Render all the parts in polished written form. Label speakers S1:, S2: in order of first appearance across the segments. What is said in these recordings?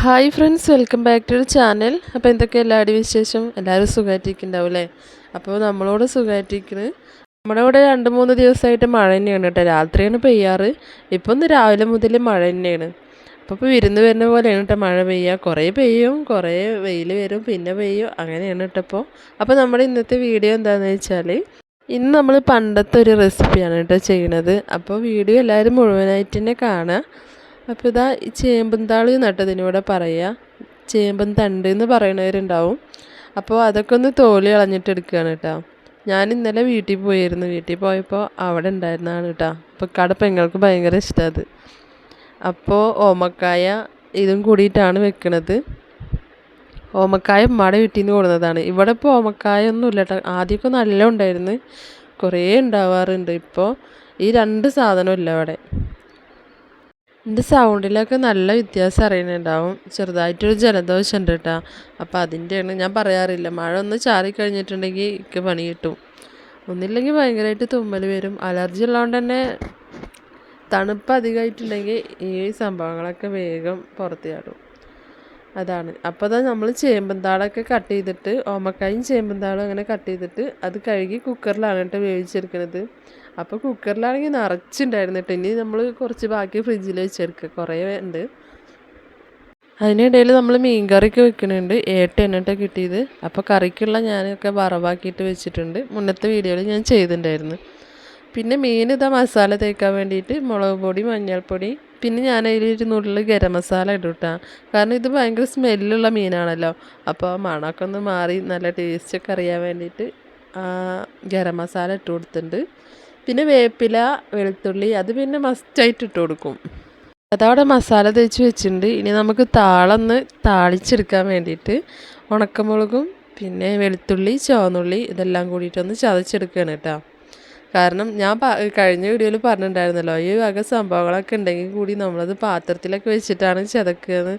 S1: Hi friends, welcome back to channel. അപ്പോൾ എന്തൊക്കെ എല്ലാവരുടെയും വിശേഷം? എല്ലാവരും സുഖമായിട്ടിരിക്കുന്നുണ്ടാവില്ലേ? അപ്പോൾ നമ്മളോട് സുഖമായിട്ടിരിക്കുന്നത്. നമ്മുടെ ഇവിടെ 2-3 ദിവസമായിട്ട് മഴ തന്നെയാണ് കേട്ടോ. രാത്രിയാണ് പെയ്യാറ്. ഇപ്പോൾ ഒന്ന് രാവിലെ മുതൽ മഴ തന്നെയാണ്. അപ്പോൾ വിരുന്ന് വരുന്ന പോലെയാണ് കേട്ടോ മഴ പെയ്യുക. കുറേ പെയ്യും, കുറേ വെയിൽ വരും, പിന്നെ പെയ്യും, അങ്ങനെയാണ് കേട്ടോ. അപ്പോൾ നമ്മുടെ ഇന്നത്തെ വീഡിയോ എന്താണെന്ന് വെച്ചാൽ, ഇന്ന് നമ്മൾ പണ്ടത്തെ ഒരു റെസിപ്പിയാണ് കേട്ടോ ചെയ്യണത്. അപ്പോൾ വീഡിയോ എല്ലാവരും മുഴുവനായിട്ട് തന്നെ കാണുക. അപ്പോൾ ഇതാ ഈ ചേമ്പും താളി നട്ടതിനൂടെ പറയുക, ചേമ്പും തണ്ട് എന്ന് പറയണവരുണ്ടാവും. അപ്പോൾ അതൊക്കെ ഒന്ന് തോലി കളഞ്ഞിട്ട് എടുക്കുകയാണ് കേട്ടോ. ഞാൻ ഇന്നലെ വീട്ടിൽ പോയിരുന്നു. വീട്ടിൽ പോയപ്പോൾ അവിടെ ഉണ്ടായിരുന്നതാണ് കേട്ടോ. അപ്പോൾ കട പെങ്ങൾക്ക് ഭയങ്കര ഇഷ്ടമാണ് അത്. അപ്പോൾ ഓമക്കായ ഇതും കൂടിയിട്ടാണ് വെക്കണത്. ഓമക്കായ ഉമ്മയുടെ വീട്ടിൽ നിന്ന് കൊടുന്നതാണ്. ഇവിടെ ഇപ്പോൾ ഓമക്കായ ഒന്നും ഇല്ല കേട്ടോ. ആദ്യമൊക്കെ നല്ല ഉണ്ടായിരുന്നു, കുറേ ഉണ്ടാവാറുണ്ട്. ഇപ്പോൾ ഈ 2 സാധനവും ഇല്ല അവിടെ. എൻ്റെ സൗണ്ടിലൊക്കെ നല്ല വ്യത്യാസം അറിയുന്നുണ്ടാവും. ചെറുതായിട്ടൊരു ജലദോഷം ഉണ്ട് കേട്ടോ. അപ്പോൾ അതിൻ്റെയാണ് ഞാൻ പറയാറില്ല. മഴ ഒന്ന് ചാറിക്കഴിഞ്ഞിട്ടുണ്ടെങ്കിൽ എനിക്ക് പണി കിട്ടും. ഒന്നില്ലെങ്കിൽ ഭയങ്കരമായിട്ട് തുമ്മൽ വരും. അലർജി ഉള്ളതുകൊണ്ട് തന്നെ തണുപ്പ് അധികമായിട്ടുണ്ടെങ്കിൽ ഈ സംഭവങ്ങളൊക്കെ വേഗം പുറത്ത് ചാടും. അതാണ്. അപ്പോൾ അതാ നമ്മൾ ചേമ്പന്താളൊക്കെ കട്ട് ചെയ്തിട്ട്, ഓമക്കായും ചേമ്പന്താളും അങ്ങനെ കട്ട് ചെയ്തിട്ട് അത് കഴുകി കുക്കറിലാണ് കേട്ടോ വേവിച്ചെടുക്കുന്നത്. അപ്പോൾ കുക്കറിലാണെങ്കിൽ നിറച്ചുണ്ടായിരുന്നു കേട്ടോ. ഇനി നമ്മൾ കുറച്ച് ബാക്കി ഫ്രിഡ്ജിൽ വെച്ചെടുക്കുക, കുറേ ഉണ്ട്. അതിനിടയിൽ നമ്മൾ മീൻ കറിയൊക്കെ വെക്കുന്നുണ്ട്. 8 എണ്ണ കിട്ടിയത്. അപ്പോൾ കറിക്കുള്ള ഞാനൊക്കെ വറവാക്കിയിട്ട് വെച്ചിട്ടുണ്ട്. മുന്നത്തെ വീഡിയോയിൽ ഞാൻ ചെയ്തിട്ടുണ്ടായിരുന്നു. പിന്നെ മീൻ ഇതാ മസാല തേക്കാൻ വേണ്ടിയിട്ട് മുളക് പൊടി, മഞ്ഞൾപ്പൊടി, പിന്നെ ഞാൻ അതിലൊരു നുള്ളിൽ ഗരം മസാല ഇടും കേട്ടോ. കാരണം ഇത് ഭയങ്കര സ്മെല്ലുള്ള മീനാണല്ലോ. അപ്പോൾ മണമൊക്കെ ഒന്ന് മാറി നല്ല ടേസ്റ്റൊക്കെ അറിയാൻ വേണ്ടിയിട്ട് ഗരം മസാല ഇട്ട് കൊടുത്തിട്ടുണ്ട്. പിന്നെ വേപ്പില, വെളുത്തുള്ളി അത് പിന്നെ മസ്റ്റായിട്ട് ഇട്ട് കൊടുക്കും. അതവിടെ മസാല തേച്ച് വെച്ചിട്ടുണ്ട്. ഇനി നമുക്ക് താളൊന്ന് താളിച്ചെടുക്കാൻ വേണ്ടിയിട്ട് ഉണക്കമുളകും പിന്നെ വെളുത്തുള്ളി, ചുവന്നുള്ളി ഇതെല്ലാം കൂടിയിട്ടൊന്ന് ചതച്ചെടുക്കുകയാണ് കേട്ടോ. കാരണം ഞാൻ കഴിഞ്ഞ വീഡിയോയിൽ പറഞ്ഞിട്ടുണ്ടായിരുന്നല്ലോ, ഈ വക സംഭവങ്ങളൊക്കെ ഉണ്ടെങ്കിൽ കൂടി നമ്മളത് പാത്രത്തിലൊക്കെ വെച്ചിട്ടാണ് ചതക്കുന്നത്.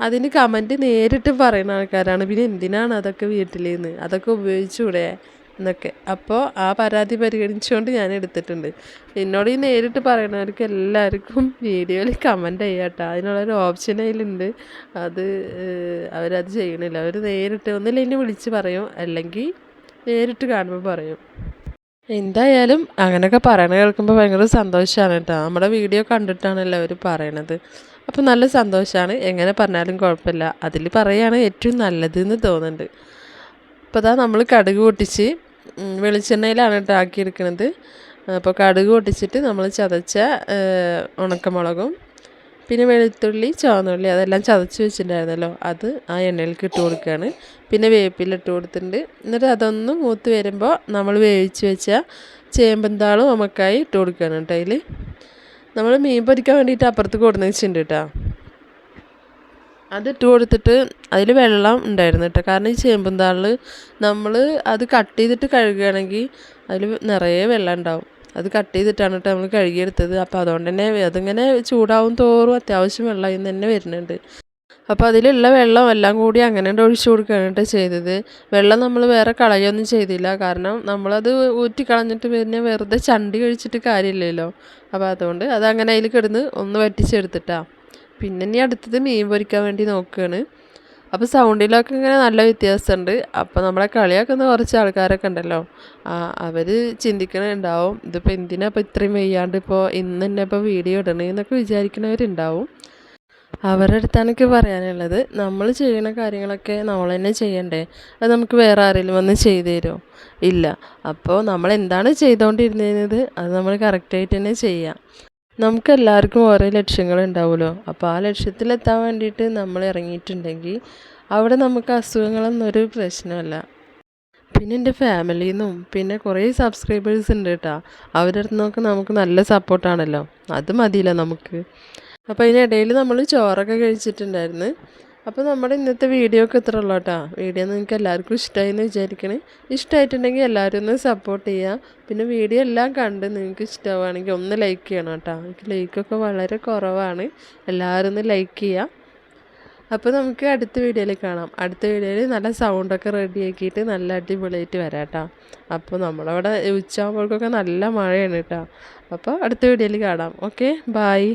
S1: അതിന് കമൻറ്റ് നേരിട്ട് പറയുന്ന ആൾക്കാരാണ്, പിന്നെ എന്തിനാണ് അതൊക്കെ വീട്ടിലേന്ന്, അതൊക്കെ ഉപയോഗിച്ചുകൂടെ എന്നൊക്കെ. അപ്പോൾ ആ പരാതി പരിഗണിച്ചുകൊണ്ട് ഞാൻ എടുത്തിട്ടുണ്ട്. എന്നോട് ഈ നേരിട്ട് പറയുന്നവർക്ക് എല്ലാവർക്കും വീഡിയോയിൽ കമൻറ്റ് ചെയ്യാം കേട്ടോ. അതിനുള്ളൊരു ഓപ്ഷൻ അതിലുണ്ട്. അത് അവരത് ചെയ്യണില്ല. അവർ നേരിട്ട് ഒന്നില്ല എന്നെ വിളിച്ച് പറയും, അല്ലെങ്കിൽ നേരിട്ട് കാണുമ്പോൾ പറയും. എന്തായാലും അങ്ങനെയൊക്കെ പറയണത് കേൾക്കുമ്പോൾ ഭയങ്കര സന്തോഷമാണ് കേട്ടോ. നമ്മുടെ വീഡിയോ കണ്ടിട്ടാണല്ലോ അവർ പറയണത്. അപ്പോൾ നല്ല സന്തോഷമാണ്. എങ്ങനെ പറഞ്ഞാലും കുഴപ്പമില്ല. അതിൽ പറയുകയാണ് ഏറ്റവും നല്ലതെന്ന് തോന്നുന്നുണ്ട്. അപ്പോൾ അതാ നമ്മൾ കടുക് പൊട്ടിച്ച് വെളിച്ചെണ്ണയിലാണ് കേട്ടോ ആക്കിയെടുക്കുന്നത്. അപ്പോൾ കടുക് പൊട്ടിച്ചിട്ട് നമ്മൾ ചതച്ച ഉണക്കമുളകും പിന്നെ വെളുത്തുള്ളി, ചുവന്നുള്ളി അതെല്ലാം ചതച്ച് വെച്ചിട്ടുണ്ടായിരുന്നല്ലോ, അത് ആ എണ്ണയിലേക്ക് ഇട്ട് കൊടുക്കുകയാണ്. പിന്നെ വേപ്പില ഇട്ട് കൊടുത്തിട്ടുണ്ട്. എന്നിട്ട് അതൊന്ന് മൂത്ത് വരുമ്പോൾ നമ്മൾ വേവിച്ച് വെച്ച ചേമ്പന്താളും ഓമക്കായും ഇട്ട് കൊടുക്കുകയാണ് കേട്ടോ. അതിൽ നമ്മൾ മീൻ പൊരിക്കാൻ വേണ്ടിയിട്ട് അപ്പുറത്ത് കൊടുന്ന് വെച്ചിട്ടുണ്ട് കേട്ടോ. അതിട്ട് കൊടുത്തിട്ട് അതിൽ വെള്ളം ഉണ്ടായിരുന്നു കേട്ടോ. കാരണം ഈ ചേമ്പന്താളിൽ നമ്മൾ അത് കട്ട് ചെയ്തിട്ട് കഴുകുകയാണെങ്കിൽ അതിൽ നിറയെ വെള്ളം ഉണ്ടാവും. അത് കട്ട് ചെയ്തിട്ടാണ് കേട്ടോ നമ്മൾ കഴുകിയെടുത്തത്. അപ്പോൾ അതുകൊണ്ട് തന്നെ അതിങ്ങനെ ചൂടാവും തോറും അത്യാവശ്യം വെള്ളം അതിൽ നിന്ന് തന്നെ വരുന്നുണ്ട്. അപ്പോൾ അതിലുള്ള വെള്ളം എല്ലാം കൂടി അങ്ങനെ ഒഴിച്ചു കൊടുക്കുകയാണ് കേട്ടോ ചെയ്തത്. വെള്ളം നമ്മൾ വേറെ കളയൊന്നും ചെയ്തില്ല. കാരണം നമ്മളത് ഊറ്റി കളഞ്ഞിട്ട് പിന്നെ വെറുതെ ചണ്ടി കഴിച്ചിട്ട് കാര്യമില്ലല്ലോ. അപ്പോൾ അതുകൊണ്ട് അതങ്ങനെ അതിൽ കിടന്ന് ഒന്ന് വറ്റിച്ചെടുത്തിട്ടാണ്. പിന്നെ ഇനി അടുത്തത് മീൻ പൊരിക്കാൻ വേണ്ടി നോക്കുകയാണ്. അപ്പോൾ സൗണ്ടിലൊക്കെ ഇങ്ങനെ നല്ല വ്യത്യാസമുണ്ട്. അപ്പോൾ നമ്മളെ കളിയാക്കുന്ന കുറച്ച് ആൾക്കാരൊക്കെ ഉണ്ടല്ലോ, അവർ ചിന്തിക്കണുണ്ടാവും ഇതിപ്പോൾ എന്തിനാ ഇപ്പോൾ ഇത്രയും വയ്യാണ്ട് ഇപ്പോൾ ഇന്ന് തന്നെ ഇപ്പോൾ വീഡിയോ ഇടണേ എന്നൊക്കെ വിചാരിക്കുന്നവരുണ്ടാവും. അവരുടെ അടുത്താണ് എനിക്ക് പറയാനുള്ളത്, നമ്മൾ ചെയ്യുന്ന കാര്യങ്ങളൊക്കെ നമ്മൾ തന്നെ ചെയ്യണ്ടേ? അത് നമുക്ക് വേറെ ആരെങ്കിലും വന്ന് ചെയ്തു തരുമോ? ഇല്ല. അപ്പോൾ നമ്മൾ എന്താണ് ചെയ്തുകൊണ്ടിരുന്നത് അത് നമ്മൾ കറക്റ്റായിട്ട് തന്നെ ചെയ്യാം. നമുക്കെല്ലാവർക്കും ഓരോ ലക്ഷ്യങ്ങളുണ്ടാവുമല്ലോ. അപ്പോൾ ആ ലക്ഷ്യത്തിലെത്താൻ വേണ്ടിയിട്ട് നമ്മൾ ഇറങ്ങിയിട്ടുണ്ടെങ്കിൽ അവിടെ നമുക്ക് അസുഖങ്ങളൊന്നും ഒരു പ്രശ്നമല്ല. പിന്നെ എൻ്റെ ഫാമിലിയിൽ നിന്നും പിന്നെ കുറേ സബ്സ്ക്രൈബേഴ്സ് ഉണ്ട് കേട്ടോ. അവരുടെ അടുത്ത് നോക്കി നമുക്ക് നല്ല സപ്പോർട്ടാണല്ലോ, അത് മതിയല്ലോ നമുക്ക്. അപ്പോൾ അതിനിടയിൽ നമ്മൾ ചോറൊക്കെ കഴിച്ചിട്ടുണ്ടായിരുന്നു. അപ്പോൾ നമ്മുടെ ഇന്നത്തെ വീഡിയോ ഒക്കെ ഇത്ര ഉള്ളൂ കേട്ടോ. വീഡിയോ നിങ്ങൾക്ക് എല്ലാവർക്കും ഇഷ്ടമായി എന്ന് വിചാരിക്കണേ. ഇഷ്ടമായിട്ടുണ്ടെങ്കിൽ എല്ലാവരും ഒന്ന് സപ്പോർട്ട് ചെയ്യുക. പിന്നെ വീഡിയോ എല്ലാം കണ്ട് നിങ്ങൾക്ക് ഇഷ്ടമാവുകയാണെങ്കിൽ ഒന്ന് ലൈക്ക് ചെയ്യണം കേട്ടോ. എനിക്ക് ലൈക്കൊക്കെ വളരെ കുറവാണ്. എല്ലാവരും ഒന്ന് ലൈക്ക് ചെയ്യുക. അപ്പോൾ നമുക്ക് അടുത്ത വീഡിയോയിൽ കാണാം. അടുത്ത വീഡിയോയിൽ നല്ല സൗണ്ടൊക്കെ റെഡിയാക്കിയിട്ട് നല്ല അടിപൊളിയായിട്ട് വരാം കേട്ടോ. അപ്പോൾ നമ്മളവിടെ ഉച്ചയാകുമ്പോഴേക്കൊക്കെ നല്ല മഴയാണ് കേട്ടോ. അപ്പോൾ അടുത്ത വീഡിയോയിൽ കാണാം. Okay, bye.